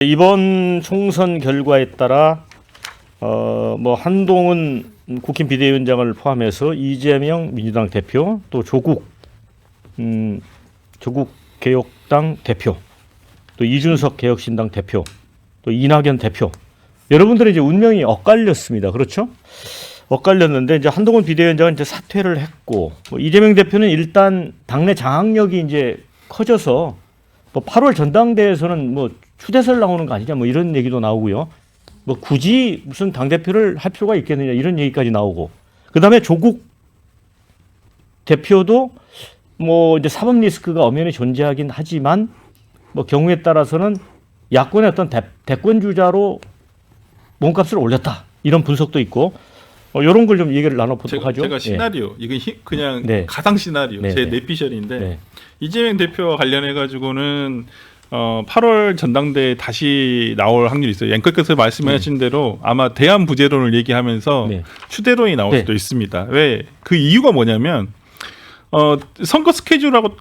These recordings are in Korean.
이번 총선 결과에 따라 뭐 한동훈 국힘 비대위원장을 포함해서 이재명 민주당 대표, 또 조국 개혁당 대표, 또 이준석 개혁신당 대표, 또 이낙연 대표, 여러분들의 이제 운명이 엇갈렸습니다. 그렇죠? 엇갈렸는데 이제 한동훈 비대위원장은 이제 사퇴를 했고, 뭐 이재명 대표는 일단 당내 장악력이 이제 커져서 뭐 8월 전당대회에서는 뭐 추대설 나오는 거 아니냐 뭐 이런 얘기도 나오고요. 뭐 굳이 무슨 당대표를 할 필요가 있겠느냐 이런 얘기까지 나오고, 그다음에 조국 대표도 뭐 이제 사법 리스크가 엄연히 존재하긴 하지만 뭐 경우에 따라서는 야권의 어떤 대권 주자로 몸값을 올렸다 이런 분석도 있고, 이런 걸 좀 얘기를 나눠보도록 하죠. 제가 시나리오, 이건 그냥 네. 가상 시나리오, 네. 제 네. 내피셜인데 네. 이재명 대표와 관련해 가지고는 8월 전당대에 다시 나올 확률이 있어요. 앵커께서 말씀하신 대로 아마 대안 부재론을 얘기하면서 네. 추대론이 나올 네. 수도 있습니다. 왜? 그 이유가 뭐냐면 선거 스케줄하고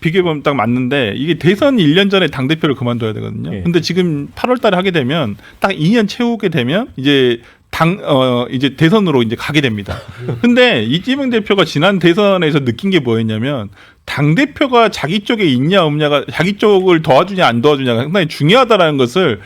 비교해보면 딱 맞는데, 이게 대선 1년 전에 당대표를 그만둬야 되거든요. 네. 근데 지금 8월 달에 하게 되면 딱 2년 채우게 되면 이제 이제 대선으로 이제 가게 됩니다. 근데 이재명 대표가 지난 대선에서 느낀 게 뭐였냐면, 당대표가 자기 쪽에 있냐 없냐가, 자기 쪽을 도와주냐 안 도와주냐가 상당히 중요하다라는 것을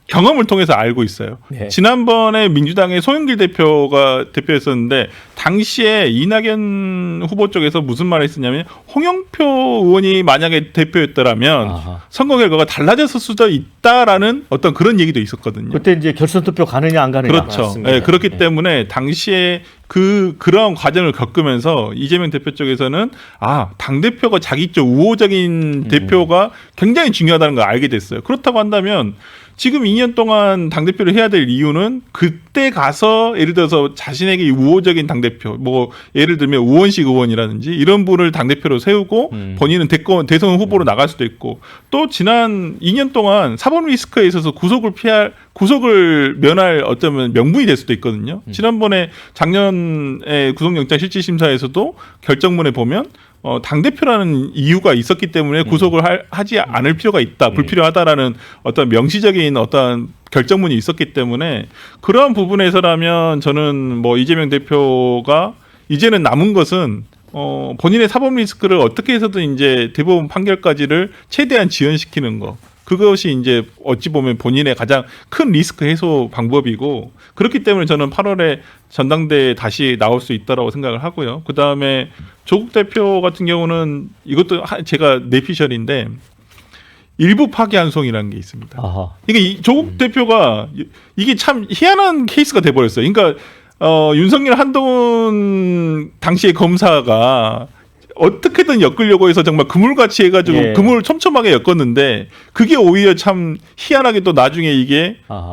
경험을 통해서 알고 있어요. 네. 지난번에 민주당의 소영길 대표가 대표였었는데, 당시에 이낙연 후보 쪽에서 무슨 말을 했었냐면, 홍영표 의원이 만약에 대표였더라면 아하. 선거 결과가 달라졌을 수도 있다라는 어떤 그런 얘기도 있었거든요. 그때 이제 결선 투표 가느냐 안 가느냐. 그렇죠. 맞습니다. 네, 그렇기 네. 때문에 당시에 그러한 과정을 겪으면서 이재명 대표 쪽에서는 당대표가 자기 쪽 우호적인 대표가 굉장히 중요하다는 걸 알게 됐어요. 그렇다고 한다면 지금 2년 동안 당대표를 해야 될 이유는, 그때 가서 예를 들어서 자신에게 우호적인 당대표, 뭐 예를 들면 우원식 의원이라든지 이런 분을 당대표로 세우고 본인은 대선 후보로 나갈 수도 있고, 또 지난 2년 동안 사법 리스크에 있어서 구속을 면할 어쩌면 명분이 될 수도 있거든요. 지난번에 작년에 구속영장 실질심사에서도 결정문에 보면 당대표라는 이유가 있었기 때문에 구속을 하지 않을 필요가 있다, 불필요하다라는 어떤 명시적인 어떤 결정문이 있었기 때문에, 그러한 부분에서라면 저는 뭐 이재명 대표가 이제는 남은 것은 본인의 사법 리스크를 어떻게 해서든 이제 대법원 판결까지를 최대한 지연시키는 거, 그것이 이제 어찌 보면 본인의 가장 큰 리스크 해소 방법이고, 그렇기 때문에 저는 8월에 전당대회에 다시 나올 수 있다라고 생각을 하고요. 그 다음에 조국 대표 같은 경우는 이것도 제가 내피셜인데, 일부 파기환송이라는 게 있습니다. 아하. 이게 조국 대표가 이게 참 희한한 케이스가 돼버렸어요. 그러니까 윤석열 한동훈 당시의 검사가 어떻게든 엮으려고 해서 정말 그물같이 해가지고 예. 그물을 촘촘하게 엮었는데, 그게 오히려 참 희한하게 또 나중에 이게 아하.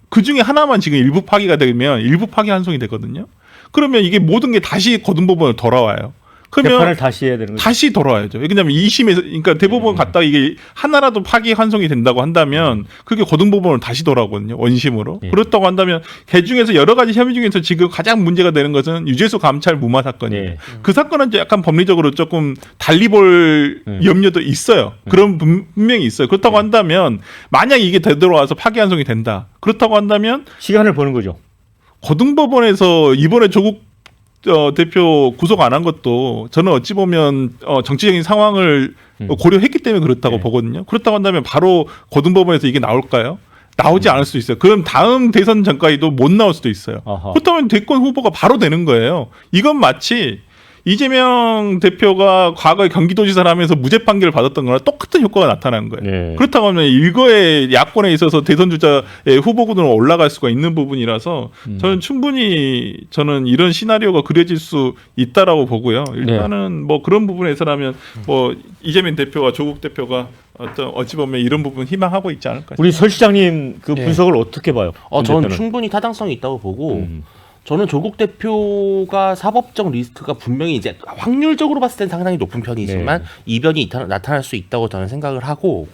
그 중에 하나만 지금 일부 파기가 되면 일부 파기 환송이 되거든요. 그러면 이게 모든 게 다시 고등법원으로 돌아와요. 그러면 재판을 다시 해야 되는 거죠. 다시 돌아와야죠. 왜냐하면 2심에서, 그러니까 대법원 갔다가 이게 하나라도 파기 환송이 된다고 한다면 그게 고등법원으로 다시 돌아오거든요. 원심으로. 예. 그렇다고 한다면 그 중에서 여러 가지 혐의 중에서 지금 가장 문제가 되는 것은 유재수 감찰 무마 사건이에요. 예. 그 사건은 이제 약간 법리적으로 조금 달리 볼 염려도 있어요. 그런 분명히 있어요. 그렇다고 한다면 만약 이게 되돌아와서 파기 환송이 된다, 그렇다고 한다면 시간을 보는 거죠. 고등법원에서 이번에 조국 대표 구속 안 한 것도 저는 어찌 보면 정치적인 상황을 고려했기 때문에 그렇다고 네. 보거든요. 그렇다고 한다면 바로 고등법원에서 이게 나올까요? 나오지 않을 수도 있어요. 그럼 다음 대선 전까지도 못 나올 수도 있어요. 아하. 그렇다면 대권 후보가 바로 되는 거예요. 이건 마치 이재명 대표가 과거에 경기도지사를 하면서 무죄 판결을 받았던 거랑 똑같은 효과가 나타나는 거예요. 네. 그렇다고 하면 일거에 야권에 있어서 대선 주자의 후보군으로 올라갈 수가 있는 부분이라서 저는 이런 시나리오가 그려질 수 있다라고 보고요. 일단은 뭐 그런 부분에서라면 뭐 이재명 대표와 조국 대표가 어찌 보면 이런 부분 희망하고 있지 않을까. 우리 설 시장님 그 분석을 어떻게 봐요? 저는 충분히 타당성이 있다고 보고, 저는 조국 대표가 사법적 리스크가 분명히 이제 확률적으로 봤을 땐 상당히 높은 편이지만 네. 이변이 나타날 수 있다고 저는 생각을 하고,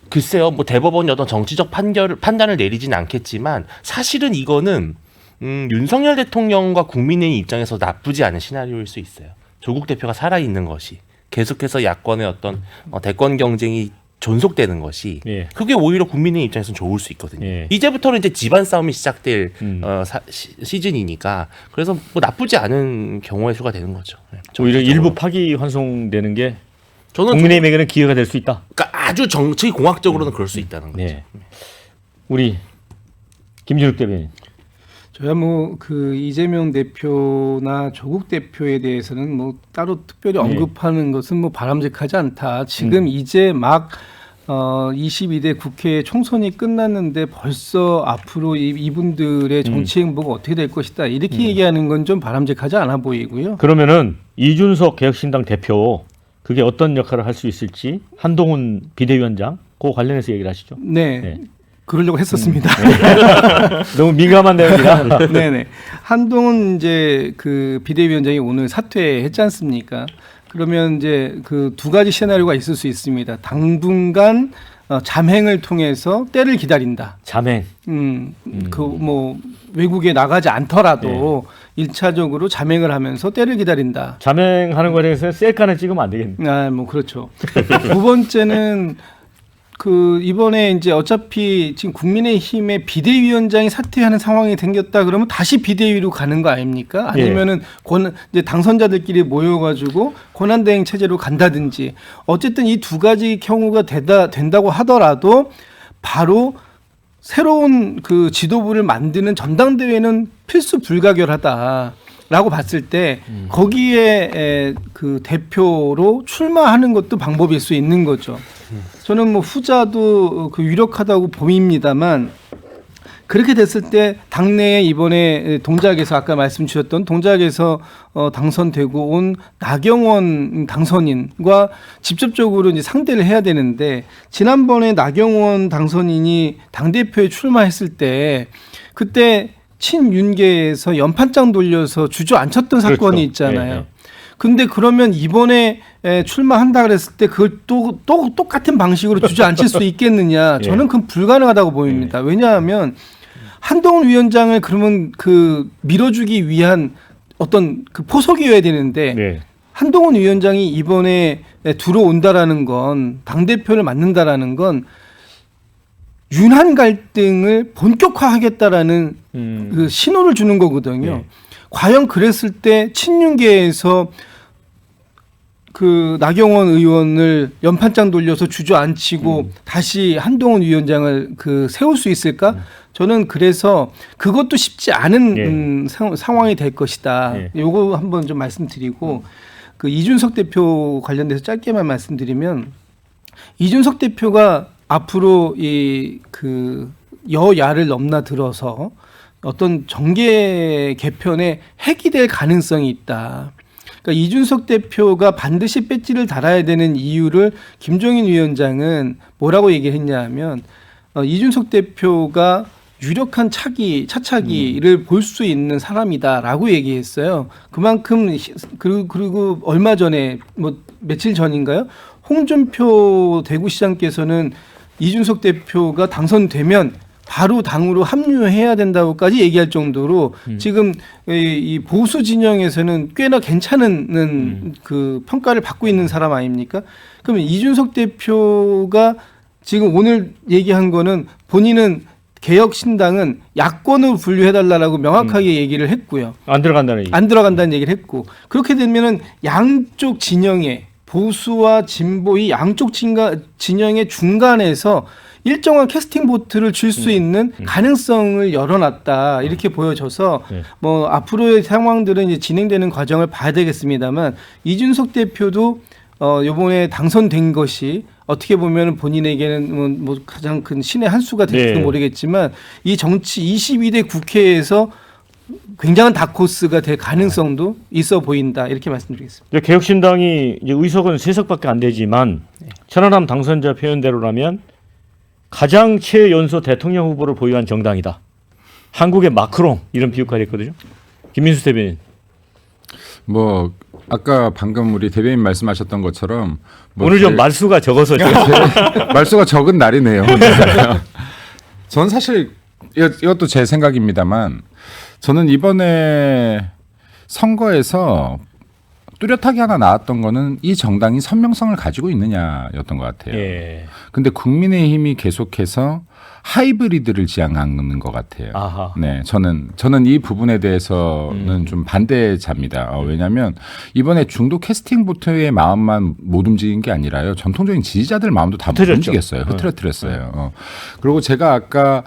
글쎄요, 뭐 대법원이 어떤 정치적 판단을 내리진 않겠지만 사실은 이거는 윤석열 대통령과 국민의 입장에서 나쁘지 않은 시나리오일 수 있어요. 조국 대표가 살아 있는 것이 계속해서 야권의 어떤 대권 경쟁이 존속되는 것이 예. 그게 오히려 국민의 입장에서는 좋을 수 있거든요. 예. 이제부터는 이제 집안 싸움이 시작될 시즌이니까 그래서 뭐 나쁘지 않은 경우의 수가 되는 거죠. 네, 오히려 정치적으로. 일부 파기 환송되는 게 저는 국민의힘에게는 기회가 될 수 있다. 그러니까 아주 정치 공학적으로는 그럴 수 있다는 거죠. 네. 우리 김준욱 대변인. 저야 뭐 그 이재명 대표나 조국 대표에 대해서는 뭐 따로 특별히 언급하는 것은 뭐 바람직하지 않다. 지금 이제 막 22대 국회 총선이 끝났는데 벌써 앞으로 이분들의 정치 행보가 어떻게 될 것이다. 이렇게 얘기하는 건 좀 바람직하지 않아 보이고요. 그러면은 이준석 개혁신당 대표 그게 어떤 역할을 할 수 있을지 한동훈 비대위원장 그 관련해서 얘기를 하시죠. 네. 네. 그러려고 했었습니다. 너무 민감한 내용이라. 네네. 한동훈 이제 그 비대위원장이 오늘 사퇴했지 않습니까? 그러면 이제 그 두 가지 시나리오가 있을 수 있습니다. 당분간 잠행을 통해서 때를 기다린다. 잠행. 그 뭐 외국에 나가지 않더라도 일차적으로 잠행을 하면서 때를 기다린다. 잠행하는 과정에서 셀카는 찍으면 안 되겠네. 아, 뭐 그렇죠. 두 번째는 그 이번에 이제 어차피 지금 국민의힘의 비대위원장이 사퇴하는 상황이 생겼다 그러면 다시 비대위로 가는 거 아닙니까? 아니면은 이제 당선자들끼리 모여가지고 권한대행 체제로 간다든지 어쨌든 이 두 가지 경우가 된다고 하더라도 바로 새로운 그 지도부를 만드는 전당대회는 필수 불가결하다라고 봤을 때 거기에 그 대표로 출마하는 것도 방법일 수 있는 거죠. 저는 뭐 후자도 그 유력하다고 보입니다만 그렇게 됐을 때 당내에 이번에 동작에서 아까 말씀 주셨던 동작에서 당선되고 온 나경원 당선인과 직접적으로 이제 상대를 해야 되는데 지난번에 나경원 당선인이 당대표에 출마했을 때 그때 친윤계에서 연판장 돌려서 주저앉혔던 그렇죠. 사건이 있잖아요. 네. 근데 그러면 이번에 출마한다 그랬을 때 그걸 또 똑같은 방식으로 주저앉힐 수 있겠느냐? 저는 그건 불가능하다고 보입니다. 왜냐하면 한동훈 위원장을 그러면 그 밀어주기 위한 어떤 그 포석이어야 되는데 네. 한동훈 위원장이 이번에 들어온다라는 건 당대표를 맡는다라는 건 윤한 갈등을 본격화하겠다라는 그 신호를 주는 거거든요. 네. 과연 그랬을 때 친윤계에서 그 나경원 의원을 연판장 돌려서 주저앉히고 다시 한동훈 위원장을 그 세울 수 있을까? 저는 그래서 그것도 쉽지 않은 상황이 될 것이다. 요거 한번 좀 말씀드리고 그 이준석 대표 관련돼서 짧게만 말씀드리면 이준석 대표가 앞으로 이 그 여야를 넘나들어서 어떤 정계 개편의 핵이 될 가능성이 있다. 그러니까 이준석 대표가 반드시 배지를 달아야 되는 이유를 김종인 위원장은 뭐라고 얘기를 했냐면 이준석 대표가 유력한 차차기를 볼 수 있는 사람이다라고 얘기했어요. 그만큼 그리고 얼마 전에 뭐 며칠 전인가요? 홍준표 대구시장께서는 이준석 대표가 당선되면 바로 당으로 합류해야 된다고까지 얘기할 정도로 지금 이 보수 진영에서는 꽤나 괜찮은 그 평가를 받고 있는 사람 아닙니까? 그러면 이준석 대표가 지금 오늘 얘기한 거는 본인은 개혁신당은 야권으로 분류해달라고 명확하게 얘기를 했고요. 안 들어간다는 얘기. 안 들어간다는 얘기를 했고 그렇게 되면은 양쪽 진영의 보수와 진보 이 양쪽 진영의 중간에서 일정한 캐스팅 보트를 줄 수 있는 가능성을 열어놨다 이렇게 보여져서 뭐 앞으로의 상황들은 이제 진행되는 과정을 봐야 되겠습니다만 이준석 대표도 이번에 당선된 것이 어떻게 보면 본인에게는 뭐 가장 큰 신의 한 수가 될지도 모르겠지만 이 정치 22대 국회에서 굉장한 다크호스가 될 가능성도 있어 보인다 이렇게 말씀드리겠습니다. 이제 개혁신당이 이제 의석은 3석밖에 안 되지만 천하람 당선자 표현대로라면 가장 최연소 대통령 후보를 보유한 정당이다. 한국의 마크롱 이런 비유까지 했거든요. 김민수 대변인. 뭐 아까 방금 우리 대변인 말씀하셨던 것처럼 뭐 오늘 좀 말수가 적어서 말수가 적은 날이네요. 전 사실 이것도 제 생각입니다만 저는 이번에 선거에서 뚜렷하게 하나 나왔던 거는 이 정당이 선명성을 가지고 있느냐였던 것 같아요. 예. 근데 국민의힘이 계속해서 하이브리드를 지향하는 것 같아요. 아하. 네, 저는 이 부분에 대해서는 좀 반대자입니다. 왜냐하면 이번에 중도 캐스팅 보트의 마음만 못 움직인 게 아니라요. 전통적인 지지자들 마음도 다 못 흐트렸죠. 움직였어요. 흐트러뜨렸어요. 그리고 제가 아까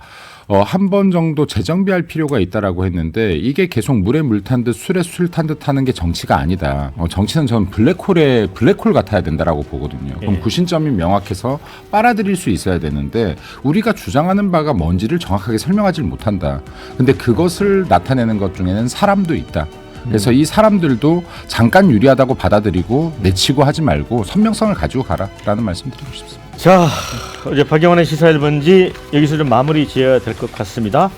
한 번 정도 재정비할 필요가 있다라고 했는데 이게 계속 물에 물 탄 듯 술에 술 탄 듯 하는 게 정치가 아니다. 정치는 저는 블랙홀 같아야 된다라고 보거든요. 그럼 예. 구신점이 명확해서 빨아들일 수 있어야 되는데 우리가 주장하는 바가 뭔지를 정확하게 설명하지 못한다. 근데 그것을 나타내는 것 중에는 사람도 있다. 그래서 이 사람들도 잠깐 유리하다고 받아들이고 내치고 하지 말고 선명성을 가지고 가라라는 말씀 드리고 싶습니다. 자, 어제 박영환의 시사 1번지 여기서 좀 마무리 지어야 될 것 같습니다.